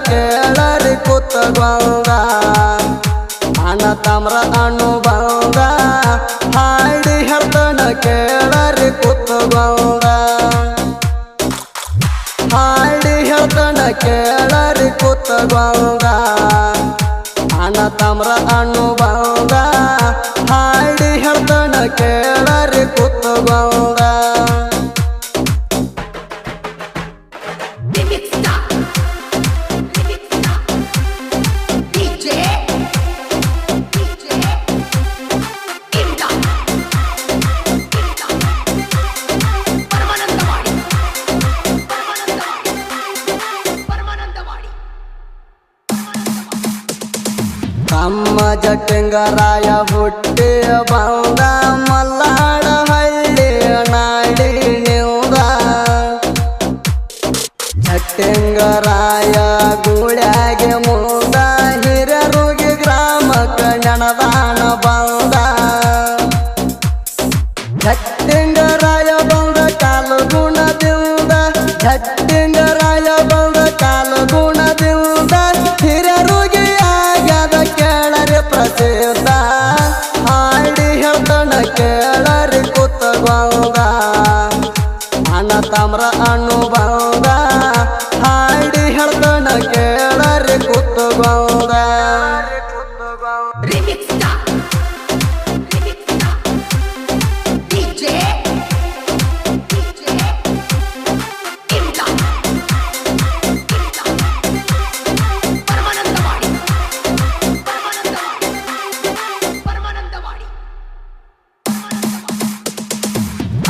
ಕೇಳರಿ ಕೂತಗೊಂದ ಅಣ್ಣ ತಮ್ರ ಅನುಭವ ಹಾಡಿ ಹೇಳ್ತನ ಕೇಳರಿ ಕೂತಗೊಂದ ಹಾಡಿ ಹೇಳ್ತನ ಕೇಳರಿ ಕೂತಗೊಂದ ಅಣ್ಣ ತಮ್ರ ಅನುಭವ ಹಾಡಿ ಹೇಳ್ತನ ಕೇಳರಿ ಕೂತಗೊಂದ ತಮ್ಮ ಜಟ್ಟಂಗರಾಯ ಹುಟ್ಟಿ ಬಂದ ಮಲ್ಲಾಡ ಹಳ್ಳಿ ನಾಡಿ ನಿಂದ ಜಟ್ಟಂಗರಾಯ ಗೂಡ್ಯಾಗೆ ಮುಂದ ಹಿರಿಯರುಗಿ ಗ್ರಾಮಕ್ಕೆ ನೆನದಾನ ಬಂದ ಜಟ್ಟಂಗರಾಯ ಬಂದ ಕಾಲು ಗುಣದಿಂದ ಜಟ್ಟಂಗರಾಯ ಬಂದ ಕಾಲು ಗುಣದಿಂದ ಹಿರಿಯರುಗಿ ಪ್ರಸಿದ್ಧ ಹಾಡಿ ಹೇಳ್ತನ ಕೇಳರಿ ಕೂತಗೊಂದ ಅಣ್ಣ ತಮ್ರ ಅನುಭವ ಹಾಡಿ ಹೇಳ್ತನ ಕೇಳರಿ ಕೂತಗೊಂದ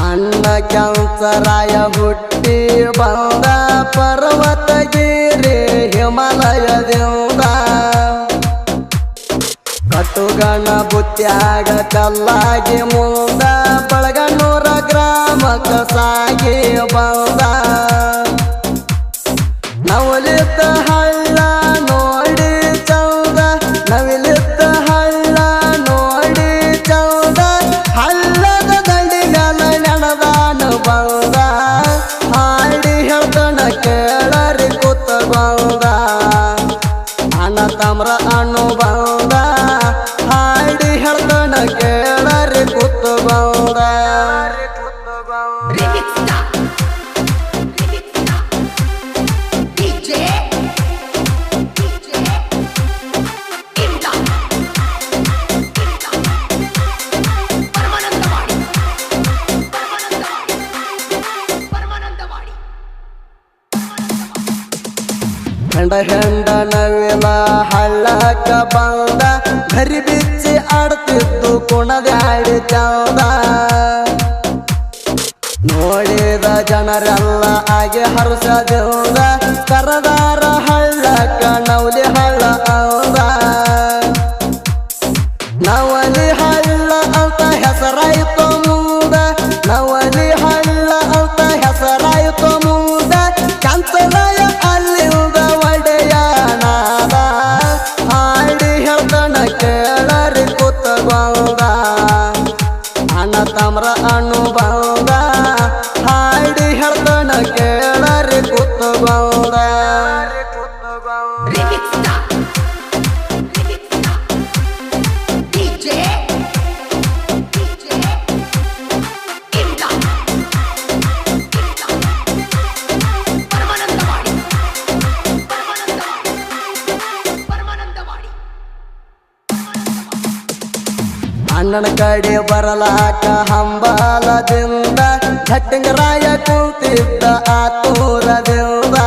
ಅಣ್ಣ ಕ್ಯಾನ್ಸರಾಯ ಹುಟ್ಟಿ ಬಂದ ಪರ್ವತಗಿರಿ ಹಿಮಾಲಯದಿಂದ ಕಟ್ಟುಗಣ ಬುತ್ಯಾಗ ಕಲ್ಲಾಗಿ ಮುಂದ ಬಳಗನೂರ ಗ್ರಾಮಕ್ಕ ಸಾಗಿ ಬಂದ ನವಲಿದ್ದ ಹಳ್ಳ ನೋಡಿ ಚೌದ ನವಿಲಿದ್ದ ಹಳ್ಳ ನೋಡಿ ಚೌದ ಹಳ್ಳದ ದಂಡಿ ಬಂದ ಹಾಡಿ ಹೇಳ್ತನ ಕೇಳರಿ ಕೂತಗೊಂದ ಅಣ್ಣ ತಮ್ರ ಅನುಭವ ಹಾಡಿ ಹೇಳ್ತನ ಕೇಳರಿ ಕೂತಗೊಂದ ಹೆಂಡ ಹೆಂಡ ನವಿಲ ಹಳ್ಳಕ್ಕ ಬಂದ ಗರಿ ಬಿಚ್ಚಿ ಆಡ್ತಿದ್ದು ಕುಣದ್ಯಾಡಿ ಚಂದ ನೋಡಿದ ಜನರೆಲ್ಲ ಆಗಿ ಹರ್ಷದಿಂದ ಕರದಾರ ಹಳ್ಳಕ್ಕ ನವಲಿ ಹಳ್ಳ ಅಂದ ನವಲಿ ಹಳ್ಳ ಅಂತ ಹೆಸರಾಯಿತು ಮುಂದ ನವಲಿ ಹಳ್ಳ ಅಂತ ಹೆಸರಾಯಿತು ಮುಂದ ಕಂಚರಾಯ ಅಲ್ಲಿಂದ ಒಡೆಯನಾದ ಹಾಡಿ ಹೇಳ್ತನ ಕೇಳರಿ ಕೂತಗೊಂದ ಅಣ್ಣ ತಮ್ರ ಅನುಭವ ಹಾಡಿ ಹೇಳ್ತನ ಕೇಳರಿ ಕೂತಗೊಂದ ಅಣ್ಣನ ಕಡೆ ಬರಲಾಕ ಹಂಬಲದಿಂದ ಜಟ್ಟಂಗರಾಯ ಕುಂತಿದ್ದ ಆತೂರದಿಂದ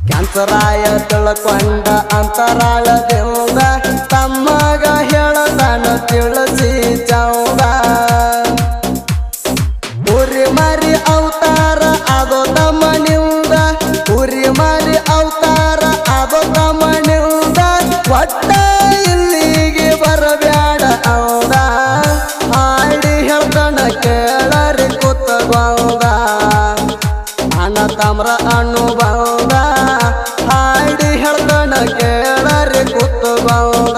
ಕ್ಯಾನ್ಸರಾಯ ತಿಳ್ಕೊಂಡ ಅಂತರಾಳದಿಂದ ತಮ್ಮಗ ಹೇಳದನ ತಿಳಿಸಿ ಚೌದ ಉರಿ ಮಾರಿ ಅವತಾರ ಅದೋ ತಮ್ಮನಿಂದ ಉರಿ ಮಾರಿ ಅವತಾರ ಅದೋ ತಮ್ಮನಿಂದ ಒಟ್ಟ ಇಲ್ಲಿಗೆ ಬರಬ್ಯಾಡ ಅವದ ಹಾಡಿ ಹೇಳ್ತನ ಕೇಳರಿ ಕೂತಗೊಂದ ಅಣ್ಣ ತಮ್ರ ಅನುಭವ ಹಾಡಿ ಹೇಳ್ತನ ಕೇಳರಿ ಕೂತಗೊಂದ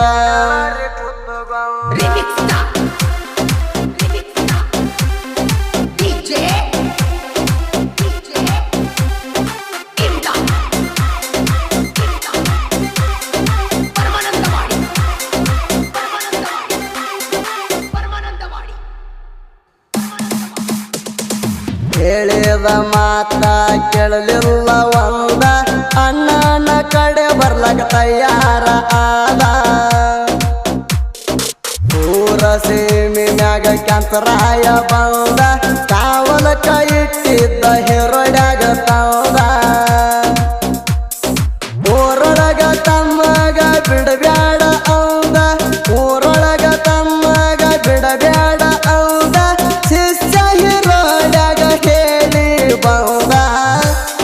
ಹೇಳಿದ ಮಾತ ಕೇಳಲಿಲ್ಲ ಒಂದ ಅಣ್ಣನ ಕಡೆ ಬರ್ಲಕ ತಯಾರ ಆದ ಊರ ಸೀಮಿ ಮ್ಯಾಗ ಕ್ಯಾನ್ಸರಾಯ ಬಂದ ಕಾವಲ ಕೈ ಇಟ್ಟಿದ್ದ ಹಿರಡ್ಯಾಗ ತಂದ ಊರೊಳಗ ತಮ್ಮಗ ಬಿಡಬ್ಯಾಡ ಅಂದ ಊರೊಳಗ ತಮ್ಮಗ ಬಿಡಬ್ಯಾಡ ಅಂದ ಶಿಷ್ಯ ಹಿರಡ್ಯಾಗ ಹೇಳಿ ಬಂದ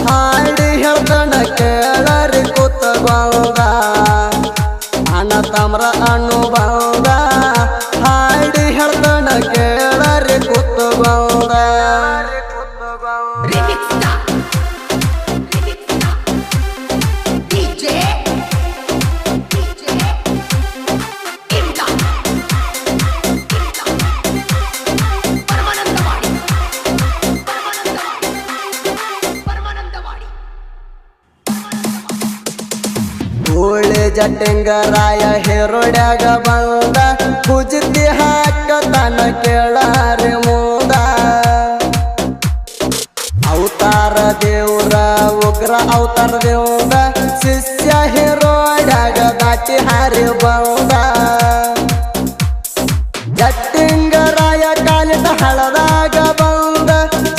ಹಾಡಿ ಹೇಳ್ತನ ಕೇಳರಿ ಕೂತಗೊಂದ ಅಣ್ಣ ತಮ್ರ ಅನುಭವ ಹಾಡಿ ಹೇಳ್ತನ ಕೇಳರಿ ಕೂತಗೊಂದ ಗೋಳಿ ಜಟ್ಟಿಂಗರಾಯ ಹಿರಡ್ಯಾಗ ಬಂದ ಕುಜಿತಿ ಹಾಕತನ ಕೇಳಾರಿ ಮುಂದ ಅವತಾರ ದೇವ್ರ ಉಗ್ರ ಅವತಾರ ದೇವ್ರ ಶಿಷ್ಯ ಹಿರಡ್ಯಾಗ ದಾಟಿ ಹಾರಿ ಬಂದ ಜಟ್ಟಿಂಗರಾಯ ಕಾಲಿಟ ಹಳದಾಗ ಬಂದ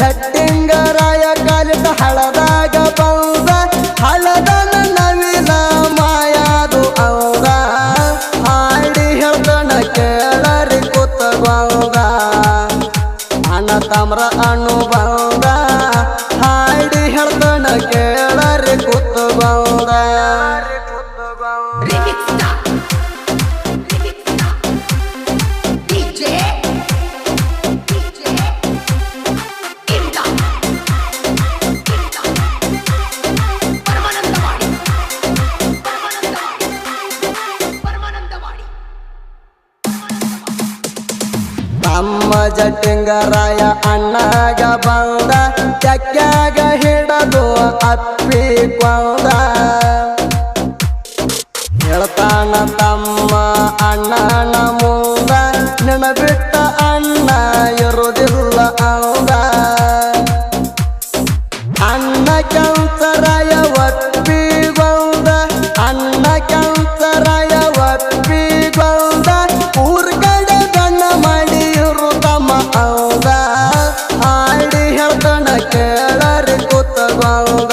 ಜಟ್ಟಿಂಗರಾಯ ಕಾಲಿಟ ಹಳದಾಗ ಬಂದ ಹಳದನ ನವಿಲ ಮಾಯಾದು ಅವದ ಹಾಡಿ ಹೇಳ್ತನ ಕೇಳರಿ ಕೂತಗೊಂದ ಅಣ್ಣ ತಮ್ರ ಅನುಭವ ಹಾಡಿ ಹೇಳ್ತನ ಕೇಳರಿ ಕೂತಗೊಂದ ನಮ್ಮ ಜಟ್ಟಿಂಗರಾಯ ಅಣ್ಣಗ ಬಂದ ಚಕ್ಕ್ಯಾಗ ಹಿಡದು ಅಪ್ಪಿ ಕೊಂದ ಹೇಳ್ತಾನ ತಮ್ಮ ಅಣ್ಣನ ಮುಂದ ನಿನ್ನ ಬಿಟ್ಟ ಅಣ್ಣ ಇರುವುದಿಲ್ಲ ಅಂದ ಅಣ್ಣ ಕ್ಯಾನ್ಸರಾಯ ಒಪ್ಪಿಗೊಂದ ಅಣ್ಣ ಕ್ಯಾನ್ಸರಾಯ ಒಪ್ಪಿಗೊಂದ ಊರ್ ಕಡೆ ಗಣ್ಣ ಮಾಡಿ ತಮ್ಮ ಅಂದ ಹಾಡಿ ಹೇಳ್ತನ ಕೇಳರಿ ಕೂತಗೊಂದ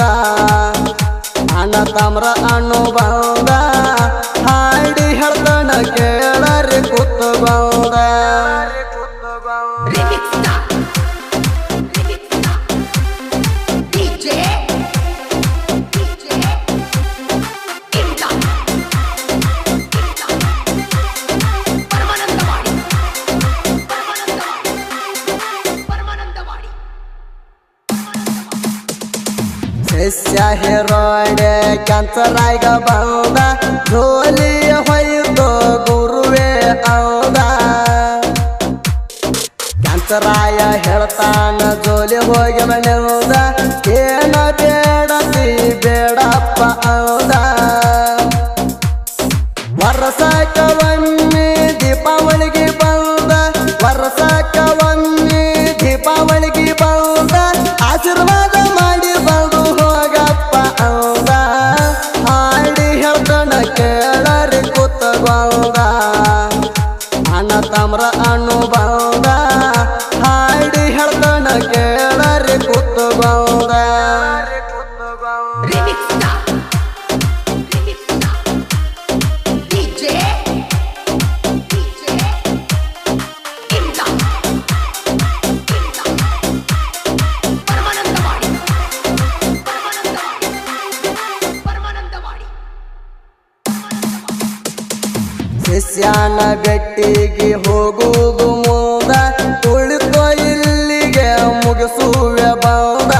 ಅಣ್ಣ ತಮ್ರ ಅನುಭವ ಹಾಡಿ ಹೇಳ್ತನ ಕೇಳರಿ ಕೂತಗೊಂದ ಶಿಷ್ಯ ಹಿರಡ್ಯ ಕ್ಯಾನ್ಸರಾಯ್ಗ ಬಂದ ಗೋಲಿ ಹೊಯ್ದು ಗುರುವೇ ಅಂದ ಕ್ಯಾನ್ಸರಾಯ ಹೇಳ್ತಾನ ಜೋಲಿ ಹೋಗಿ ಮನೆದ ಏನ ಬೇಡತಿ ಬೇಡಪ್ಪ ಅಂದ ವರ್ಷಕ್ಕ ಒಮ್ಮೆ ದೀಪಾವಳಿಗೆ ಬಂದ ವರ್ಷಕ್ಕ ಒಮ್ಮೆ ದೀಪಾವಳಿಗೆ ಬಂದ ಆಶೀರ್ವಾದ ಮಾಡಿ ಬಂದು ಹೋಗಪ್ಪ ಅಂದ ಹಾಡಿ ಹೇಳ್ತನ ಕೇಳರಿ ಕೂತಗೊಂದ ಅಣ್ಣ ತಮ್ರ ಅನುಭವ ಹಾಡಿ ಹೇಳ್ತನ ಕೇಳರಿ ಕೂತಗೊಂದ ಶಿಷ್ಯನ ಬೆಟ್ಟಿಗೆ ಹೋಗುವುದು ಮುಂದ ತುಳಿತೋ ಇಲ್ಲಿಗೆ ಮುಗಿಸುವೆ ಬಂದ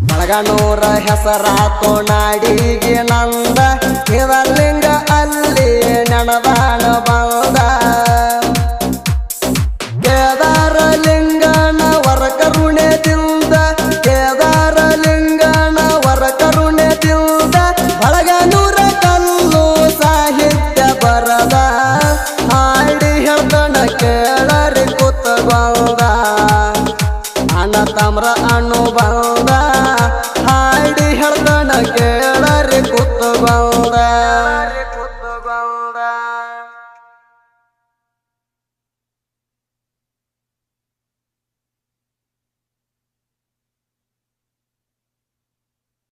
ಬಳಗನೂರ ಹೆಸರಾತೋ ನಾಡಿಗೆ ನಂದ ಇದಲಿಂಗ ಅಲ್ಲಿ ನೆನದಾನ ಬಂದ ಕೇದಾರ ಲಿಂಗನ ವರ ಕರುಣೆದಿಂದ ಕೇದಾರ ಲಿಂಗನ ವರ ಕರುಣೆದಿಂದ ಬಳಗನೂರ ಕಲ್ಲು ಸಾಹಿತ್ಯ ಬರದ ಹಾಡಿ ಹೇಳ್ತನ ಕೇಳರಿ ಕೂತಗೊಂದ ಅಣ್ಣ ತಾಮ್ರ ಅಣ್ಣು ಬಂದ